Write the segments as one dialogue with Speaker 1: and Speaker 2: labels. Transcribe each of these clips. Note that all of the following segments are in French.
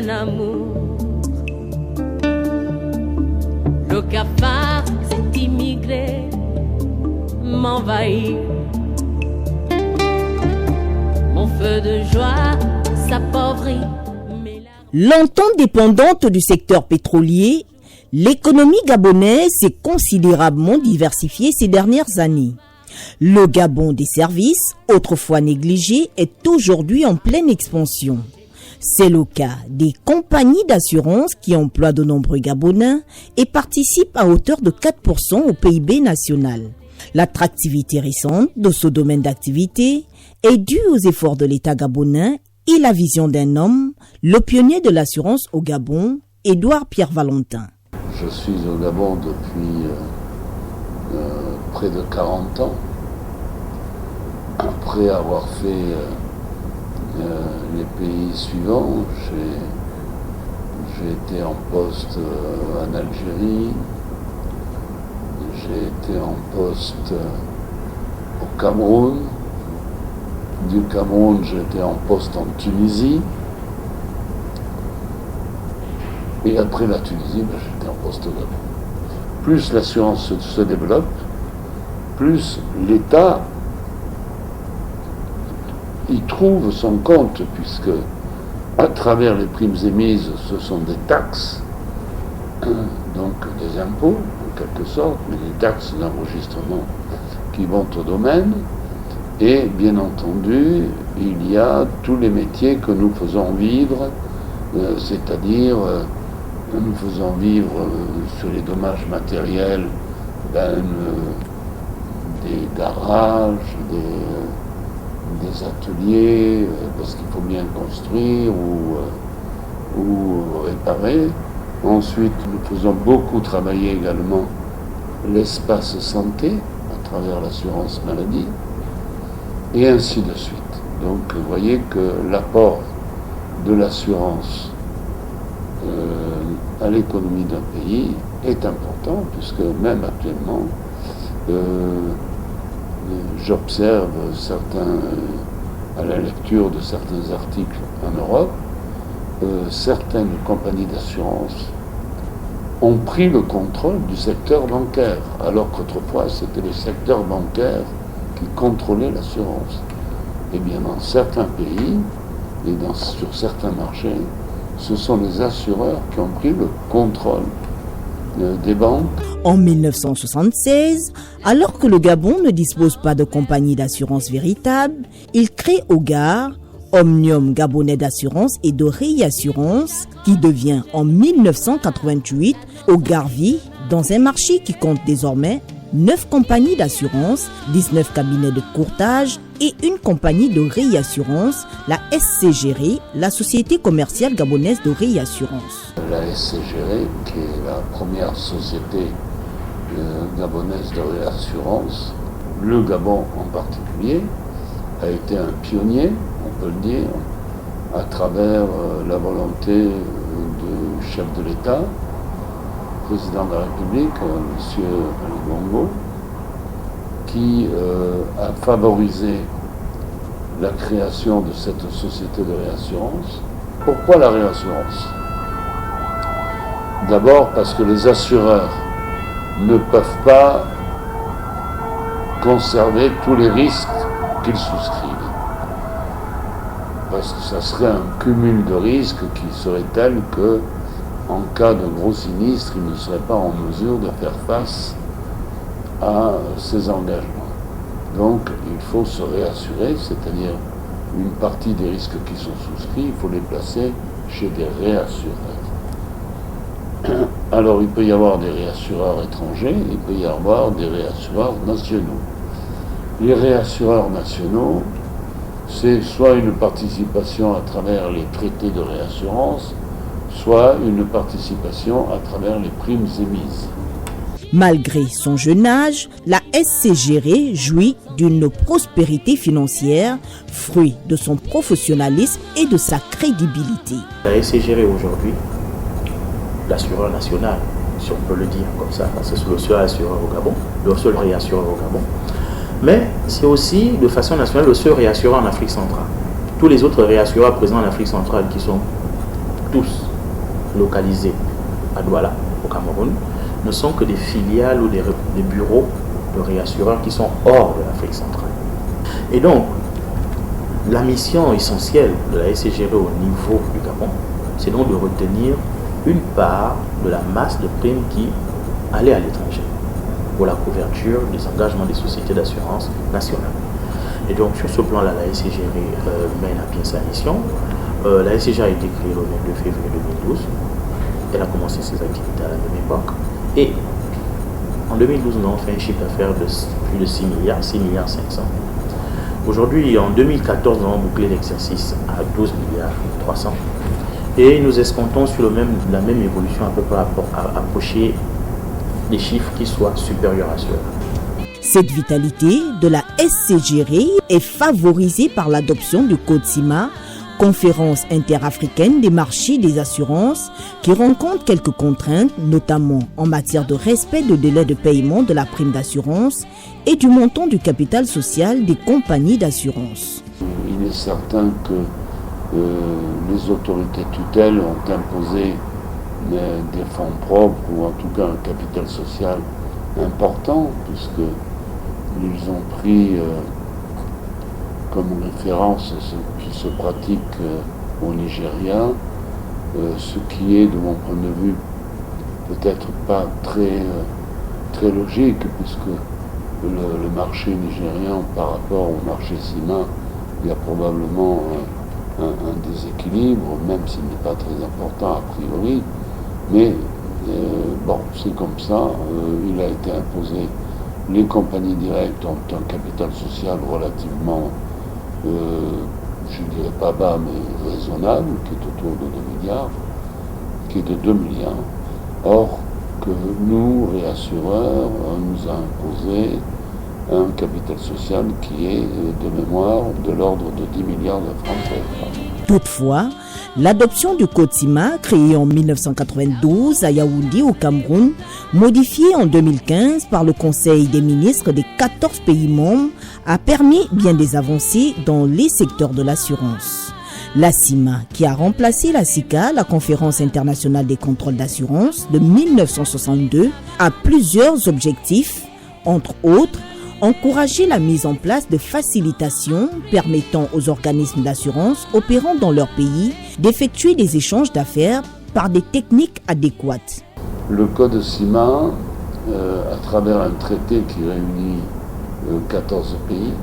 Speaker 1: d'un amour. Le cafard s'est immigré, m'envahit. Mon feu de joie s'appauvrit.
Speaker 2: Longtemps dépendante du secteur pétrolier, l'économie gabonaise s'est considérablement diversifiée ces dernières années. Le Gabon des services, autrefois négligé, est aujourd'hui en pleine expansion. C'est le cas des compagnies d'assurance qui emploient de nombreux Gabonais et participent à hauteur de 4% au PIB national. L'attractivité récente de ce domaine d'activité est due aux efforts de l'État gabonais et la vision d'un homme, le pionnier de l'assurance au Gabon, Édouard Pierre Valentin.
Speaker 3: Je suis au Gabon depuis près de 40 ans. Après avoir fait les pays suivants, j'ai été en poste en Algérie, j'ai été en poste au Cameroun. Du Cameroun, j'ai été en poste en Tunisie. Et après la Tunisie, j'étais en poste au Gabon. Plus l'assurance se développe, plus l'État y trouve son compte, puisque à travers les primes émises, ce sont des taxes, donc des impôts en quelque sorte, mais des taxes d'enregistrement qui vont au domaine. Et bien entendu, il y a tous les métiers que nous faisons vivre, c'est-à-dire nous faisons vivre sur les dommages matériels des garages, des ateliers, parce qu'il faut bien construire ou réparer. Ensuite, nous faisons beaucoup travailler également l'espace santé à travers l'assurance maladie, et ainsi de suite. Donc vous voyez que l'apport de l'assurance à l'économie d'un pays est important, puisque même actuellement, j'observe à la lecture de certains articles en Europe, certaines compagnies d'assurance ont pris le contrôle du secteur bancaire, alors qu'autrefois c'était le secteur bancaire qui contrôlait l'assurance. Et bien dans certains pays et sur certains marchés, ce sont les assureurs qui ont pris le contrôle des banques.
Speaker 2: En 1976, alors que le Gabon ne dispose pas de compagnie d'assurance véritable, il crée OGAR, Omnium Gabonais d'assurance et de réassurance, qui devient en 1988 OGAR Vie, dans un marché qui compte désormais 9 compagnies d'assurance, 19 cabinets de courtage et une compagnie de réassurance, la SCGRE, la Société commerciale gabonaise de réassurance.
Speaker 3: La SCGRE, qui est la première société gabonaise de réassurance, le Gabon en particulier, a été un pionnier, on peut le dire, à travers la volonté du chef de l'État, président de la République, M. Ali Bongo, qui a favorisé la création de cette société de réassurance. Pourquoi la réassurance? D'abord parce que les assureurs ne peuvent pas conserver tous les risques qu'ils souscrivent. Parce que ça serait un cumul de risques qui serait tel que, en cas de gros sinistre, ils ne seraient pas en mesure de faire face à ces engagements. Donc il faut se réassurer, c'est-à-dire une partie des risques qui sont souscrits, il faut les placer chez des réassureurs. Alors il peut y avoir des réassureurs étrangers, il peut y avoir des réassureurs nationaux. Les réassureurs nationaux, c'est soit une participation à travers les traités de réassurance, soit une participation à travers les primes émises.
Speaker 2: Malgré son jeune âge, la SCGRE jouit d'une prospérité financière, fruit de son professionnalisme et de sa crédibilité.
Speaker 4: La SCGRE aujourd'hui, l'assureur national, si on peut le dire comme ça, parce que c'est le seul assureur au Gabon, le seul réassureur au Gabon, mais c'est aussi de façon nationale le seul réassureur en Afrique centrale. Tous les autres réassureurs présents en Afrique centrale qui sont tous localisés à Douala, au Cameroun, ne sont que des filiales ou des bureaux de réassureurs qui sont hors de l'Afrique centrale. Et donc, la mission essentielle de la SCGR au niveau du Gabon, c'est donc de retenir une part de la masse de primes qui allait à l'étranger pour la couverture des engagements des sociétés d'assurance nationales. Et donc, sur ce plan-là, la SCGR mène à bien sa mission. La SCGR a été créée le 22 février 2012. Elle a commencé ses activités à la même époque. Et en 2012, nous avons fait un chiffre d'affaires de plus de 6 milliards 500. Aujourd'hui, en 2014, nous avons bouclé l'exercice à 12 milliards 300. Et nous escomptons sur la même évolution à peu près à approcher des chiffres qui soient supérieurs à ceux-là.
Speaker 2: Cette vitalité de la SCGR est favorisée par l'adoption du Code CIMA, conférence interafricaine des marchés des assurances, qui rencontre quelques contraintes, notamment en matière de respect de délai de paiement de la prime d'assurance et du montant du capital social des compagnies d'assurance.
Speaker 3: Il est certain que les autorités tutelles ont imposé des fonds propres ou en tout cas un capital social important, puisqu'ils ont pris comme référence ce qui se pratique au Nigeria, ce qui est de mon point de vue peut-être pas très logique, puisque le marché nigérian par rapport au marché CIMA, il y a probablement un déséquilibre, même s'il n'est pas très important a priori, mais bon, c'est comme ça. Il a été imposé. Les compagnies directes ont un capital social relativement, je ne dirais pas bas, mais raisonnable, qui est autour de 2 milliards, qui est de 2 milliards. Or, que nous, réassureurs, on nous a imposé un capital social qui est, de mémoire, de l'ordre de 10 milliards de francs CFA.
Speaker 2: Toutefois, l'adoption du Code CIMA, créé en 1992 à Yaoundé au Cameroun, modifié en 2015 par le Conseil des ministres des 14 pays membres, a permis bien des avancées dans les secteurs de l'assurance. La CIMA, qui a remplacé la SICA, la Conférence internationale des contrôles d'assurance de 1962, a plusieurs objectifs, entre autres, encourager la mise en place de facilitations permettant aux organismes d'assurance opérant dans leur pays d'effectuer des échanges d'affaires par des techniques adéquates.
Speaker 3: Le Code CIMA, à travers un traité qui réunit 14 pays,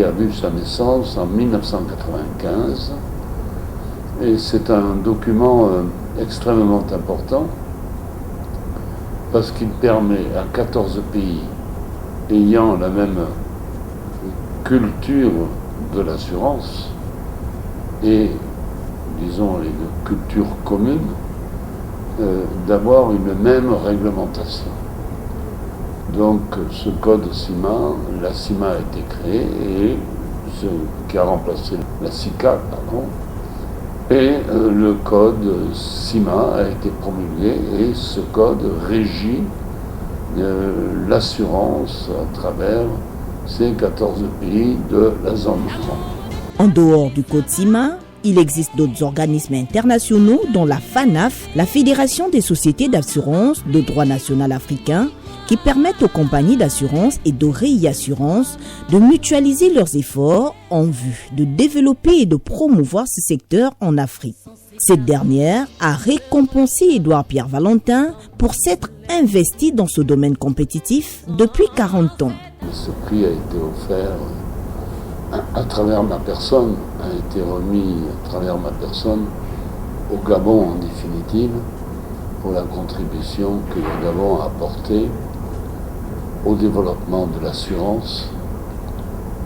Speaker 3: a vu sa naissance en 1995 et c'est un document extrêmement important parce qu'il permet à 14 pays ayant la même culture de l'assurance et, disons, une culture commune, d'avoir une même réglementation. Donc ce code CIMA, la CIMA a été créée et qui a remplacé la SICA, pardon, et le code CIMA a été promulgué et ce code régit l'assurance à travers ces 14 pays de la zone franc.
Speaker 2: En dehors du code CIMA, il existe d'autres organismes internationaux dont la FANAF, la Fédération des sociétés d'assurance de droit national africain, qui permettent aux compagnies d'assurance et de réassurance de mutualiser leurs efforts en vue de développer et de promouvoir ce secteur en Afrique. Cette dernière a récompensé Édouard Pierre Valentin pour s'être investi dans ce domaine compétitif depuis 40 ans.
Speaker 3: Ce prix a été offert à travers ma personne, a été remis à travers ma personne au Gabon en définitive pour la contribution que le Gabon a apportée au développement de l'assurance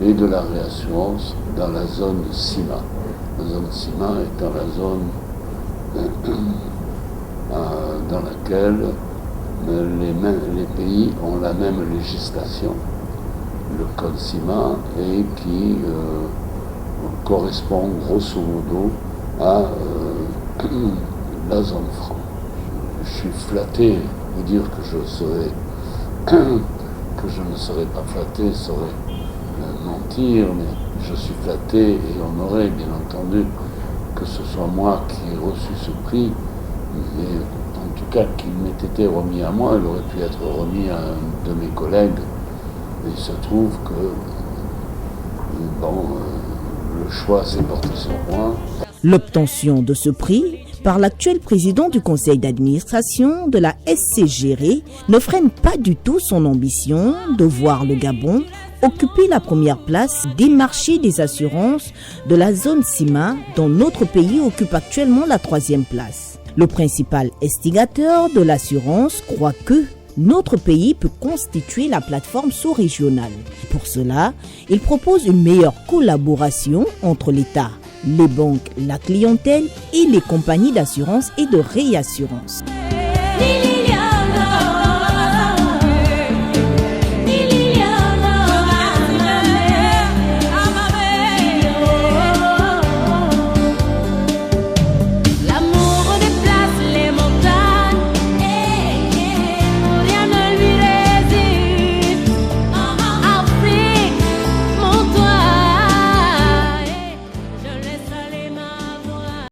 Speaker 3: et de la réassurance dans la zone CIMA. La zone CIMA étant la zone dans laquelle les pays ont la même législation, le code CIMA, et qui correspond grosso modo à la zone franc. Je suis flatté de dire que je ne serais pas flatté, serait mentir, mais Je suis flatté et honoré, bien entendu, que ce soit moi qui ai reçu ce prix, mais en tout cas qu'il m'ait été remis à moi, il aurait pu être remis à un de mes collègues. Et il se trouve que le choix s'est porté sur moi.
Speaker 2: L'obtention de ce prix par l'actuel président du conseil d'administration de la SCGR ne freine pas du tout son ambition de voir le Gabon occuper la première place des marchés des assurances de la zone CIMA, dont notre pays occupe actuellement la 3e place. Le principal instigateur de l'assurance croit que notre pays peut constituer la plateforme sous-régionale. Pour cela, il propose une meilleure collaboration entre l'État, les banques, la clientèle et les compagnies d'assurance et de réassurance.